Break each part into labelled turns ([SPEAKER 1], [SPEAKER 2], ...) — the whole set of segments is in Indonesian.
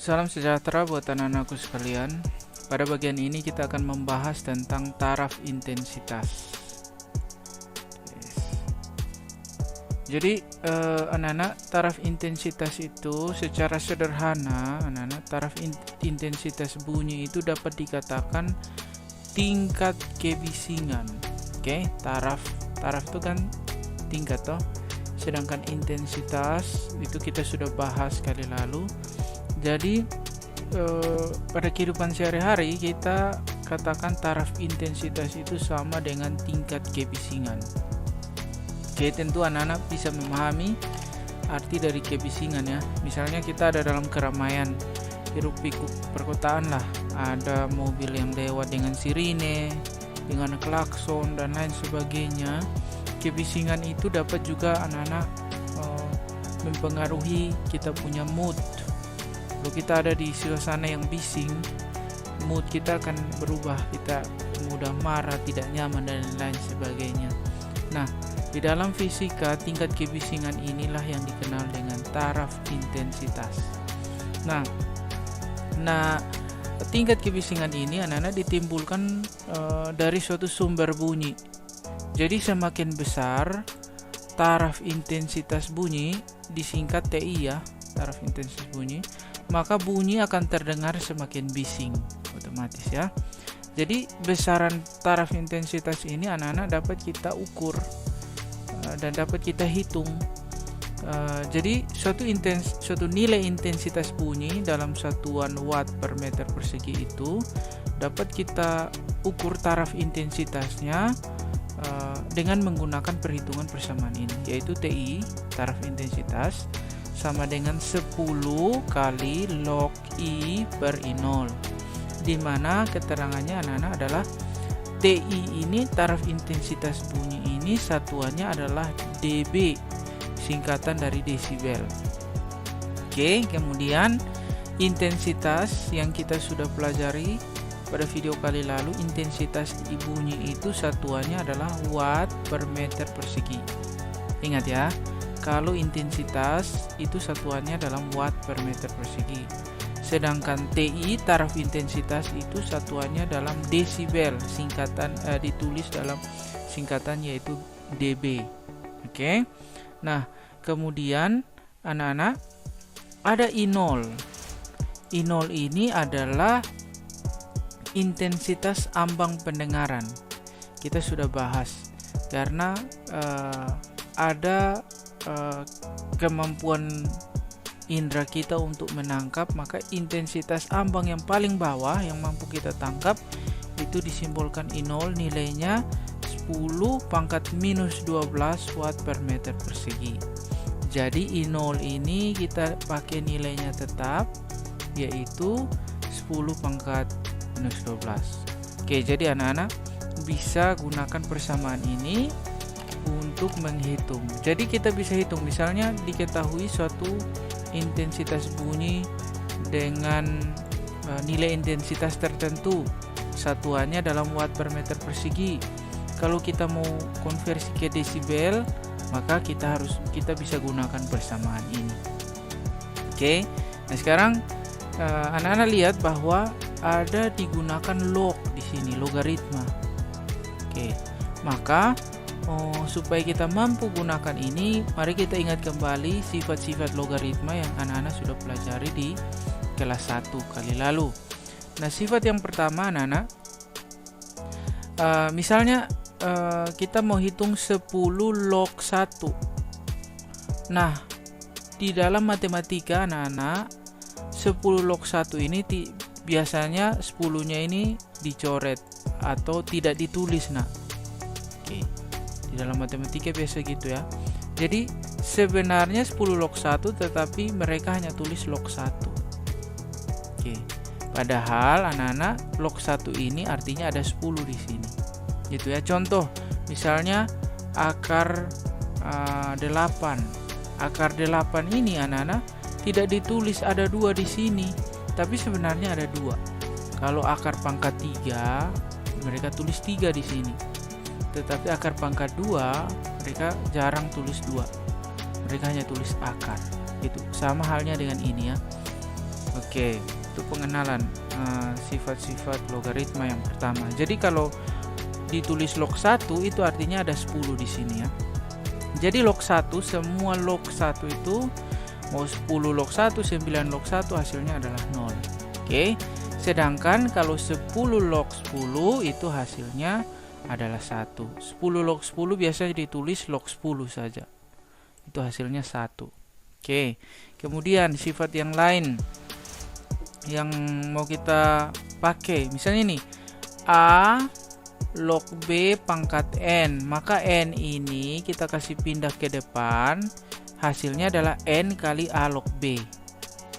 [SPEAKER 1] Salam sejahtera buat anak-anakku sekalian. Pada bagian ini kita akan membahas tentang taraf intensitas. Jadi anak-anak, taraf intensitas itu secara sederhana, anak-anak, taraf intensitas bunyi itu dapat dikatakan tingkat kebisingan. Oke, taraf itu kan tingkat toh. Sedangkan intensitas itu kita sudah bahas kali lalu. Jadi pada kehidupan sehari-hari kita katakan taraf intensitas itu sama dengan tingkat kebisingan. Oke, tentu anak-anak bisa memahami arti dari kebisingan ya. Misalnya kita ada dalam keramaian, hiruk-pikuk perkotaan lah, ada mobil yang lewat dengan sirine, dengan klakson dan lain sebagainya. Kebisingan itu dapat juga anak-anak mempengaruhi kita punya mood. Kalau kita ada di suasana yang bising, mood kita akan berubah, kita mudah marah, tidak nyaman dan lain sebagainya. Nah, di dalam fisika tingkat kebisingan inilah yang dikenal dengan taraf intensitas. Nah, tingkat kebisingan ini anak-anak ditimbulkan dari suatu sumber bunyi. Jadi semakin besar taraf intensitas bunyi, disingkat TI ya, taraf intensitas bunyi, maka bunyi akan terdengar semakin bising otomatis ya. Jadi besaran taraf intensitas ini anak-anak dapat kita ukur dan dapat kita hitung. Jadi suatu nilai intensitas bunyi dalam satuan watt per meter persegi itu dapat kita ukur taraf intensitasnya dengan menggunakan perhitungan persamaan ini, yaitu TI, taraf intensitas, sama dengan 10 kali log I per I0, di mana keterangannya anak-anak adalah TI ini, taraf intensitas bunyi ini, satuannya adalah dB, singkatan dari desibel. Oke, kemudian intensitas yang kita sudah pelajari pada video kali lalu, intensitas bunyi itu satuannya adalah watt per meter persegi. Ingat ya, kalau intensitas itu satuannya dalam watt per meter persegi. Sedangkan TI, taraf intensitas itu satuannya dalam desibel, singkatan ditulis dalam singkatan yaitu dB. Oke. Nah, kemudian anak-anak ada I0. I0 ini adalah intensitas ambang pendengaran. Kita sudah bahas karena ada kemampuan indera kita untuk menangkap, maka intensitas ambang yang paling bawah yang mampu kita tangkap itu disimbolkan I0, nilainya 10 pangkat minus 12 watt per meter persegi. Jadi I0 ini kita pakai nilainya tetap, yaitu 10 pangkat minus 12. Oke, jadi anak-anak bisa gunakan persamaan ini untuk menghitung. Jadi kita bisa hitung, misalnya diketahui suatu intensitas bunyi dengan nilai intensitas tertentu, satuannya dalam watt per meter persegi. Kalau kita mau konversi ke desibel, maka kita bisa gunakan persamaan ini. Oke. Nah, sekarang anak-anak lihat bahwa ada digunakan log di sini, logaritma. Oke. Maka supaya kita mampu gunakan ini, mari kita ingat kembali sifat-sifat logaritma yang anak-anak sudah pelajari di kelas 1 kali lalu. Nah, sifat yang pertama anak-anak, misalnya kita mau hitung 10 log 1. Nah, di dalam matematika anak-anak, 10 log 1 ini biasanya 10-nya ini dicoret atau tidak ditulis. Nah, oke. Di dalam matematika biasa gitu ya. Jadi sebenarnya 10 log 1, tetapi mereka hanya tulis log 1. Oke. Padahal anak-anak, log 1 ini artinya ada 10 di sini. Gitu ya. Contoh, misalnya akar 8. Akar 8 ini anak-anak tidak ditulis ada 2 di sini, tapi sebenarnya ada 2. Kalau akar pangkat 3, mereka tulis 3 di sini. Tetapi akar pangkat 2, mereka jarang tulis 2. Mereka hanya tulis akar. Itu sama halnya dengan ini ya. Oke. Oke, itu pengenalan sifat-sifat logaritma yang pertama. Jadi kalau ditulis log 1 itu artinya ada 10 di sini ya. Jadi log 1, semua log 1 itu mau 10 log 1, 9 log 1 hasilnya adalah 0. Oke. Sedangkan kalau 10 log 10 itu hasilnya adalah 1. 10 log 10 biasanya ditulis log 10 saja. Itu hasilnya 1. Oke. Kemudian sifat yang lain yang mau kita pakai, misalnya nih A log B pangkat N, maka N ini kita kasih pindah ke depan, hasilnya adalah N kali A log B.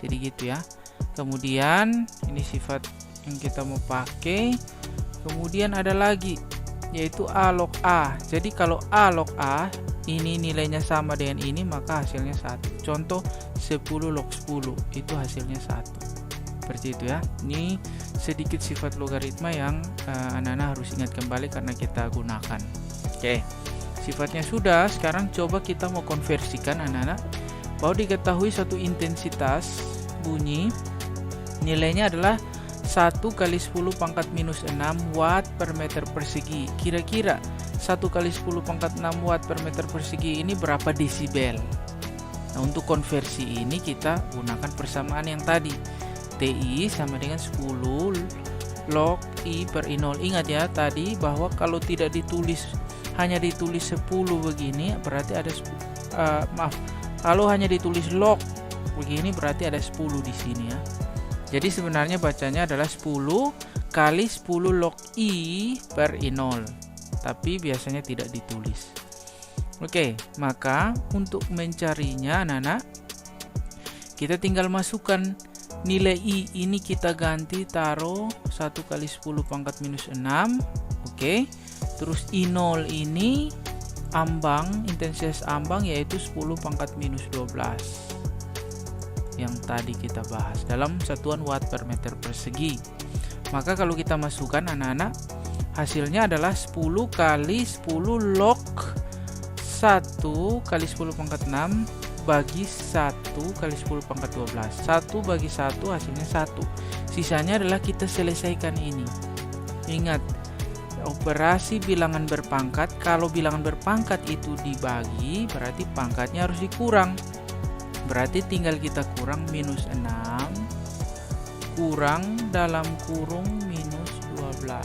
[SPEAKER 1] Jadi gitu ya. Kemudian ini sifat yang kita mau pakai. Kemudian ada lagi yaitu A log A. Jadi kalau A log A ini nilainya sama dengan ini, maka hasilnya 1. Contoh 10 log 10 itu hasilnya 1. Seperti itu ya. Ini sedikit sifat logaritma yang anak-anak harus ingat kembali karena kita gunakan. Oke, sifatnya sudah. Sekarang coba kita mau konversikan anak-anak. Bahwa diketahui satu intensitas bunyi nilainya adalah 1 kali 10 pangkat minus 6 watt per meter persegi. Kira-kira 1 kali 10 pangkat 6 watt per meter persegi ini berapa desibel? Nah, untuk konversi ini kita gunakan persamaan yang tadi. TI sama dengan 10 log I per I0. Ingat ya tadi bahwa kalau tidak ditulis, hanya ditulis 10 begini, berarti ada kalau hanya ditulis log begini berarti ada 10 di sini ya. Jadi sebenarnya bacanya adalah 10 kali 10 log I per I0. Tapi biasanya tidak ditulis. Oke, maka untuk mencarinya anak-anak, kita tinggal masukkan nilai I ini, kita ganti taruh 1 kali 10 pangkat minus 6. Oke. Terus I0 ini ambang, intensitas ambang yaitu 10 pangkat minus 12. Yang tadi kita bahas dalam satuan watt per meter persegi. Maka kalau kita masukkan anak-anak, hasilnya adalah 10 kali 10 log 1 kali 10 pangkat 6 bagi 1 kali 10 pangkat 12. 1 bagi 1 hasilnya 1. Sisanya adalah kita selesaikan ini. Ingat, operasi bilangan berpangkat, kalau bilangan berpangkat itu dibagi, berarti pangkatnya harus dikurang. Berarti tinggal kita kurang minus 6, kurang dalam kurung minus 12.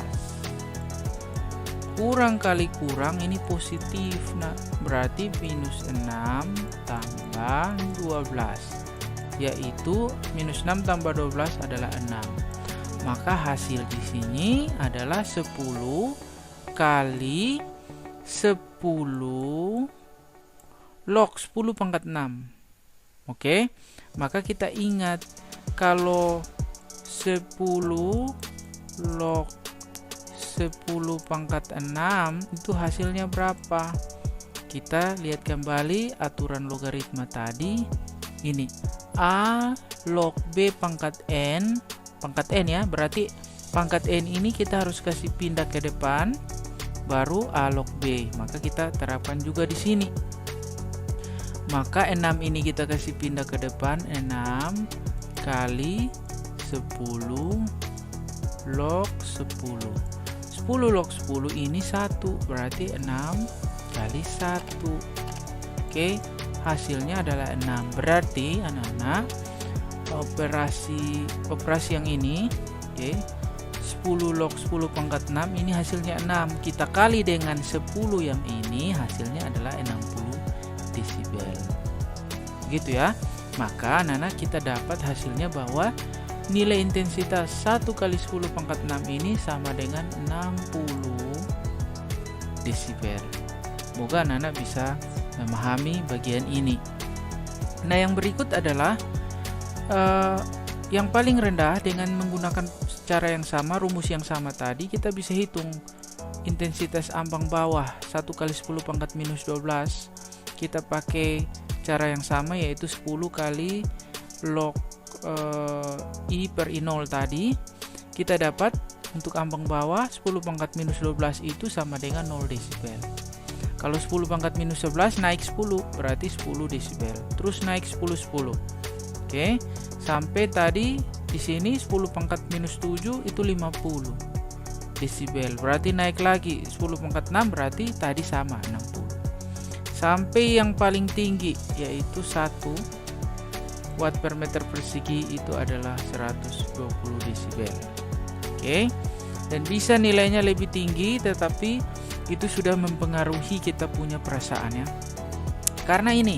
[SPEAKER 1] Kurang kali kurang ini positif, nah berarti minus 6 tambah 12, yaitu minus 6 tambah 12 adalah 6. Maka hasil di sini adalah 10 kali 10 log 10 pangkat 6. Oke, maka kita ingat kalau 10 log 10 pangkat 6 itu hasilnya berapa? Kita lihat kembali aturan logaritma tadi. Ini A log B pangkat N ya, berarti pangkat N ini kita harus kasih pindah ke depan, baru A log B. Maka kita terapkan juga di sini. Maka 6 ini kita kasih pindah ke depan, 6 kali 10 log 10. 10 log 10 ini 1, berarti 6 kali 1. Oke, hasilnya adalah 6. Berarti anak-anak, operasi yang ini, oke, 10 log 10 pangkat 6 ini hasilnya 6. Kita kali dengan 10 yang ini, hasilnya adalah 60 desibel. Gitu ya. Maka anak-anak kita dapat hasilnya bahwa nilai intensitas 1 kali 10 pangkat 6 ini sama dengan 60 desibel. Semoga anak-anak bisa memahami bagian ini. Nah, yang berikut adalah yang paling rendah dengan menggunakan cara yang sama, rumus yang sama tadi, kita bisa hitung intensitas ambang bawah 1 kali 10 pangkat minus 12. Kita pakai cara yang sama yaitu 10 kali log I per I0 tadi. Kita dapat untuk ambang bawah 10 pangkat minus 12 itu sama dengan 0 desibel. Kalau 10 pangkat minus 11 naik 10 berarti 10 desibel. Terus naik 10. Oke, sampai tadi Di sini 10 pangkat minus 7 itu 50 desibel. Berarti naik lagi 10 pangkat 6 berarti tadi sama 60. Sampai yang paling tinggi yaitu 1 watt per meter persegi itu adalah 120 desibel. Oke. Dan bisa nilainya lebih tinggi, tetapi itu sudah mempengaruhi kita punya perasaan ya. Karena ini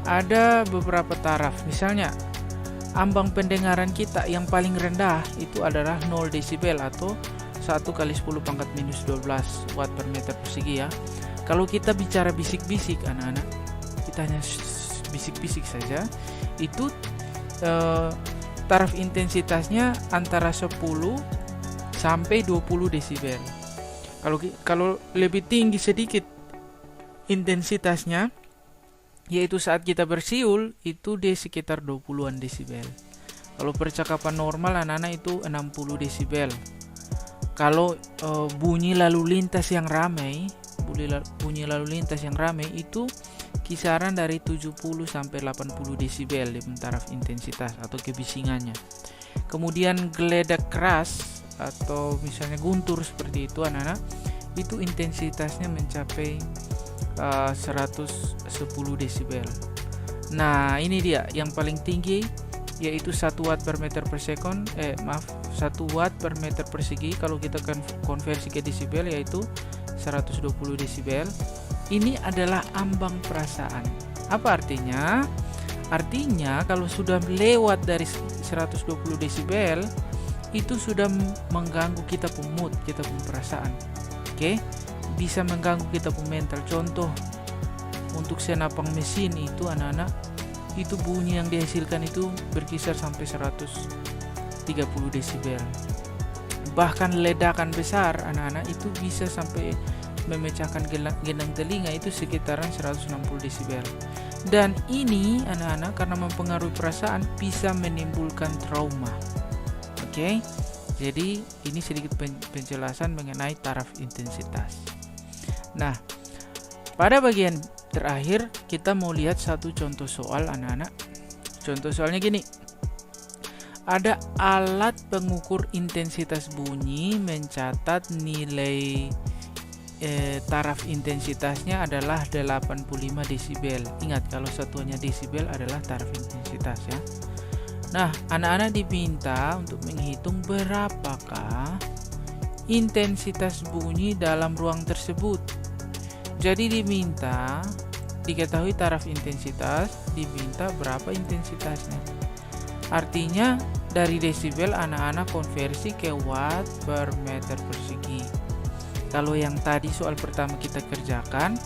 [SPEAKER 1] ada beberapa taraf. Misalnya ambang pendengaran kita yang paling rendah itu adalah 0 desibel atau 1 kali 10 pangkat minus 12 watt per meter persegi ya. Kalau kita bicara bisik-bisik anak-anak, kita hanya bisik-bisik saja, itu taraf intensitasnya antara 10 sampai 20 desibel. Kalau lebih tinggi sedikit intensitasnya, yaitu saat kita bersiul, itu di sekitar 20-an desibel. Kalau percakapan normal anak-anak itu 60 desibel. Kalau bunyi lalu lintas yang ramai, itu kisaran dari 70 sampai 80 desibel di taraf intensitas atau kebisingannya. Kemudian geledak keras atau misalnya guntur seperti itu anak-anak, itu intensitasnya mencapai 110 desibel. Nah, ini dia yang paling tinggi, yaitu 1 watt per meter per sekon, 1 watt per meter persegi. Kalau kita konversi ke desibel yaitu 120 desibel. Ini adalah ambang perasaan. Apa artinya? Artinya kalau sudah lewat dari 120 desibel, itu sudah mengganggu kita punya mood, kita punya perasaan. Oke? Bisa mengganggu kita punya mental. Contoh, untuk senapang mesin itu anak-anak, itu bunyi yang dihasilkan itu berkisar sampai 130 desibel. Bahkan ledakan besar anak-anak itu bisa sampai memecahkan gendang telinga, itu sekitaran 160 desibel. Dan ini anak-anak karena mempengaruhi perasaan bisa menimbulkan trauma. Oke? Jadi ini sedikit penjelasan mengenai taraf intensitas. Nah, pada bagian terakhir kita mau lihat satu contoh soal anak-anak. Contoh soalnya gini. Ada alat pengukur intensitas bunyi mencatat nilai taraf intensitasnya adalah 85 desibel. Ingat, kalau satuannya desibel adalah taraf intensitas ya. Nah, anak-anak diminta untuk menghitung berapakah intensitas bunyi dalam ruang tersebut. Jadi diminta diketahui taraf intensitas, diminta berapa intensitasnya. Artinya dari desibel anak-anak konversi ke watt per meter persegi. Kalau yang tadi soal pertama kita kerjakan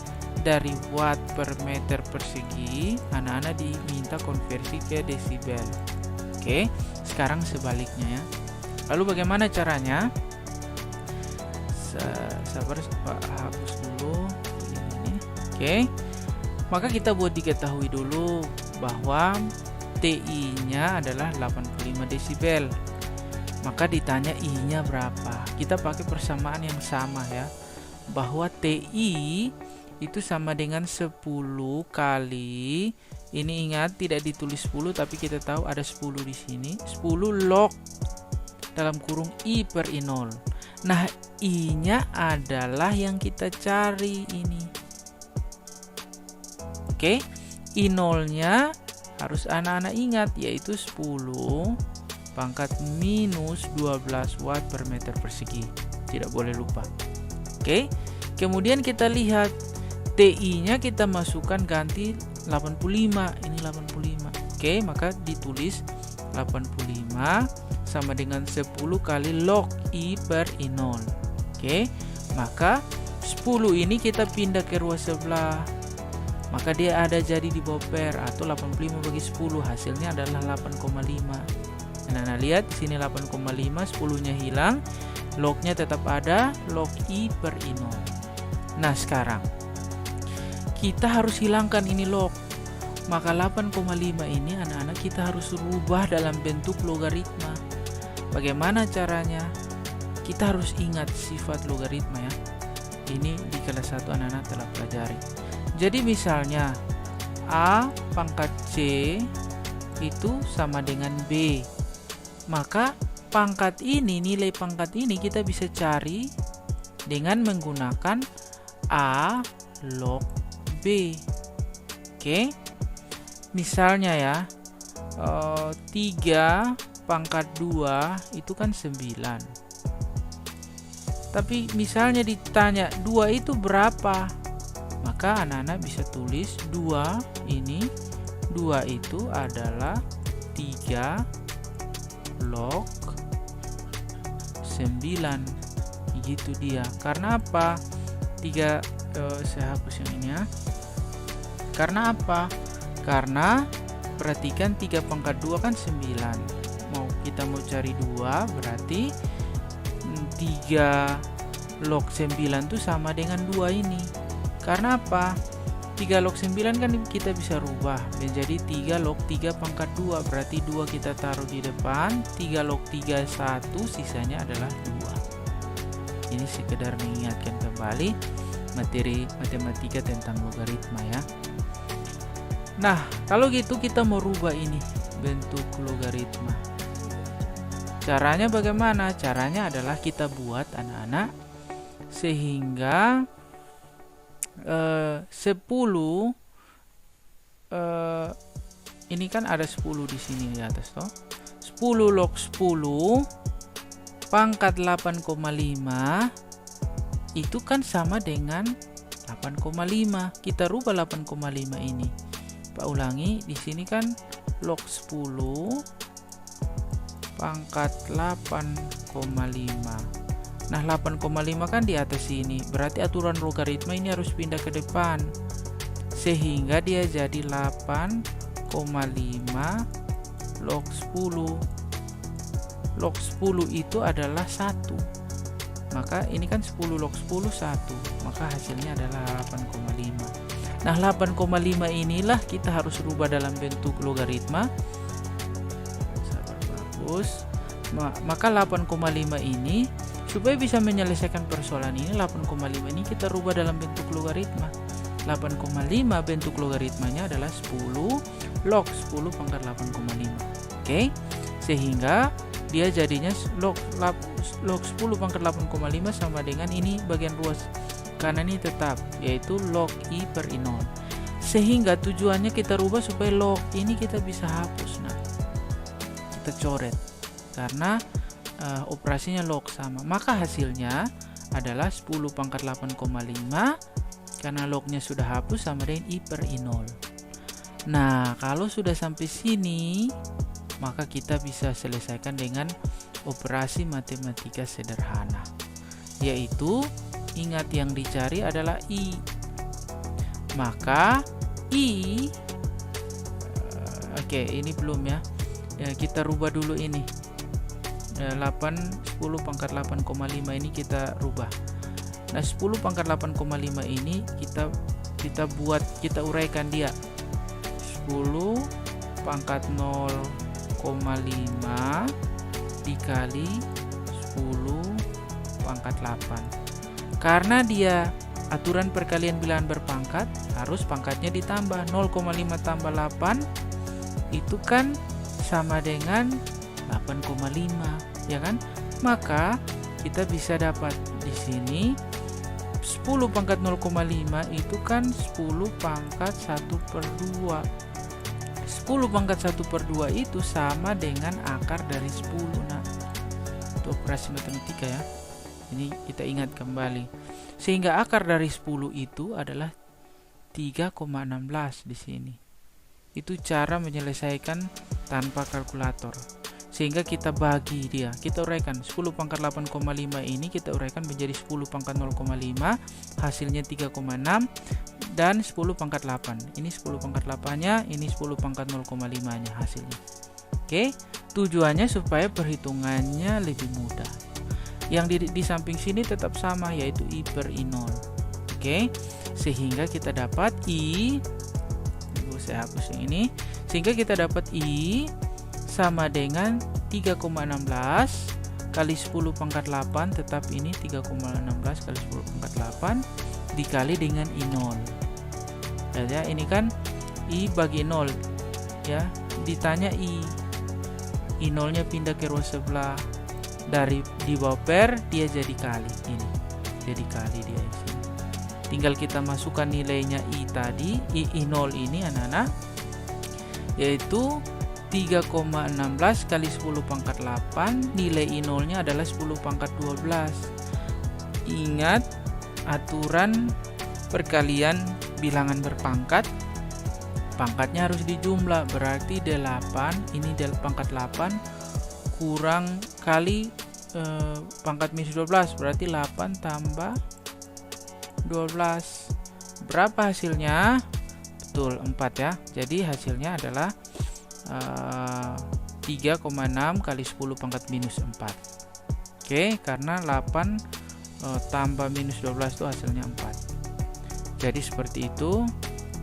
[SPEAKER 1] dari watt per meter persegi, anak-anak diminta konversi ke desibel. Oke, sekarang sebaliknya ya. Lalu bagaimana caranya? Sabar, hapus dulu ini. Oke, maka kita buat diketahui dulu bahwa TI-nya adalah 85 desibel. Maka ditanya I-nya berapa. Kita pakai persamaan yang sama ya. Bahwa TI itu sama dengan 10 kali. Ini ingat tidak ditulis 10 tapi kita tahu ada 10 di sini. 10 log dalam kurung I per I0. Nah, I-nya adalah yang kita cari ini. Oke. I0-nya harus anak-anak ingat yaitu 10 pangkat minus 12 watt per meter persegi. Tidak boleh lupa. Oke. Kemudian kita lihat TI-nya kita masukkan ganti 85. Ini 85. Oke, maka ditulis 85 sama dengan 10 kali log I per I0. Oke. Maka 10 ini kita pindah ke ruas sebelah. Maka dia ada jadi di bawah per atau 85 bagi 10 hasilnya adalah 8,5. Nah, lihat di sini 8,5, 10-nya hilang, log-nya tetap ada, log I per I0. Nah, sekarang kita harus hilangkan ini log. Maka 8,5 ini anak-anak kita harus rubah dalam bentuk logaritma. Bagaimana caranya? Kita harus ingat sifat logaritma ya. Ini di kelas 1 anak-anak telah pelajari. Jadi misalnya A pangkat C itu sama dengan B. Maka pangkat ini, nilai pangkat ini kita bisa cari dengan menggunakan A log B. Oke. Misalnya ya, 3 pangkat 2 itu kan 9. Tapi misalnya ditanya 2 itu berapa? Maka anak-anak bisa tulis 2 ini, 2 itu adalah 3 log 9. Gitu dia. Karena apa? Saya hapus yang ini ya. Karena apa? Karena perhatikan 3 pangkat 2 kan 9. Kita mau cari 2, berarti 3 log 9 itu sama dengan 2 ini. Karena apa? 3 log 9 kan kita bisa rubah menjadi 3 log 3 pangkat 2. Berarti 2 kita taruh di depan, 3 log 3 1, sisanya adalah 2. Ini sekedar mengingatkan kembali materi matematika tentang logaritma ya. Nah, kalau gitu kita mau rubah ini bentuk logaritma. Caranya bagaimana? Caranya adalah kita buat anak-anak sehingga 10 ini kan ada 10 di sini di atas toh. 10 log 10 pangkat 8,5 itu kan sama dengan 8,5. Kita rubah 8,5 ini. Pak ulangi, di sini kan log 10 pangkat 8,5. Nah, 8,5 kan di atas sini. Berarti aturan logaritma ini harus pindah ke depan. Sehingga dia jadi 8,5 log 10. Log 10 itu adalah 1. Maka ini kan 10 log 10 1. Maka hasilnya adalah 8,5. Nah, 8,5 inilah kita harus rubah dalam bentuk logaritma. Maka 8,5 ini supaya bisa menyelesaikan persoalan ini, 8,5 ini kita rubah dalam bentuk logaritma. 8,5 bentuk logaritmanya adalah 10 log 10 pangkat 8,5. Oke. Sehingga dia jadinya log 10 pangkat 8,5 sama dengan ini bagian ruas kanan ini tetap, yaitu log I per I0. Sehingga tujuannya kita rubah supaya log ini kita bisa hapus. Nah, kita coret karena operasinya log sama. Maka hasilnya adalah 10 pangkat 8,5 karena lognya sudah hapus sama dengan I per I0. Nah, kalau sudah sampai sini maka kita bisa selesaikan dengan operasi matematika sederhana, yaitu ingat yang dicari adalah I. Maka I oke, ini belum ya. Kita rubah dulu ini. 10 pangkat 8,5 ini kita rubah. Nah, 10 pangkat 8,5 ini kita uraikan dia. 10 pangkat 0,5 dikali 10 pangkat 8. Karena dia aturan perkalian bilangan berpangkat, harus pangkatnya ditambah. 0,5 tambah 8 itu kan sama dengan 8,5, ya kan? Maka kita bisa dapat di sini 10 pangkat 0,5 itu kan 10 pangkat 1/2. 10 pangkat 1/2 itu sama dengan akar dari 10. Nah, itu operasi matematika ya. Ini kita ingat kembali. Sehingga akar dari 10 itu adalah 3,16 di sini. Itu cara menyelesaikan tanpa kalkulator. Sehingga kita bagi dia, kita uraikan 10 pangkat 8,5 ini kita uraikan menjadi 10 pangkat 0,5, hasilnya 3,6, dan 10 pangkat 8. Ini 10 pangkat 8-nya, ini 10 pangkat 0,5-nya hasilnya. Oke, tujuannya supaya perhitungannya lebih mudah. Yang di samping sini tetap sama, yaitu I per I0. Oke, sehingga kita dapat I, saya hapus yang ini, sehingga kita dapat I sama dengan 3,16 kali 10 pangkat 8, tetap ini 3,16 kali 10 pangkat 8 dikali dengan I0. Ya, ini kan I bagi 0 ya, ditanya I I0-nya pindah ke row sebelah. Dari di bawah per dia jadi kali ini. Jadi kali dia di sini. Tinggal kita masukkan nilainya I tadi, I0 ini anak-anak, yaitu 3,16 kali 10 pangkat 8. Nilai I0-nya adalah 10 pangkat 12. Ingat aturan perkalian bilangan berpangkat, pangkatnya harus dijumlah, berarti 8, ini pangkat 8 kurang kali pangkat minus 12, berarti 8 tambah 12. Berapa hasilnya? Betul, 4 ya. Jadi hasilnya adalah 3,6 kali 10 pangkat minus 4. Oke, karena 8 tambah minus 12 itu hasilnya 4. Jadi seperti itu.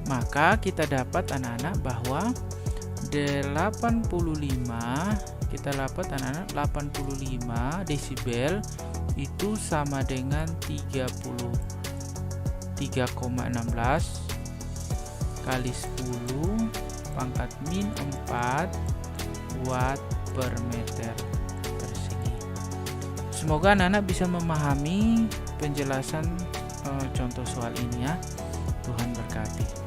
[SPEAKER 1] Maka kita dapat anak-anak bahwa 85 desibel itu sama dengan 3,16 kali 10 pangkat min 4 watt per meter persegi. Semoga anak-anak bisa memahami penjelasan contoh soal ini ya. Tuhan berkati.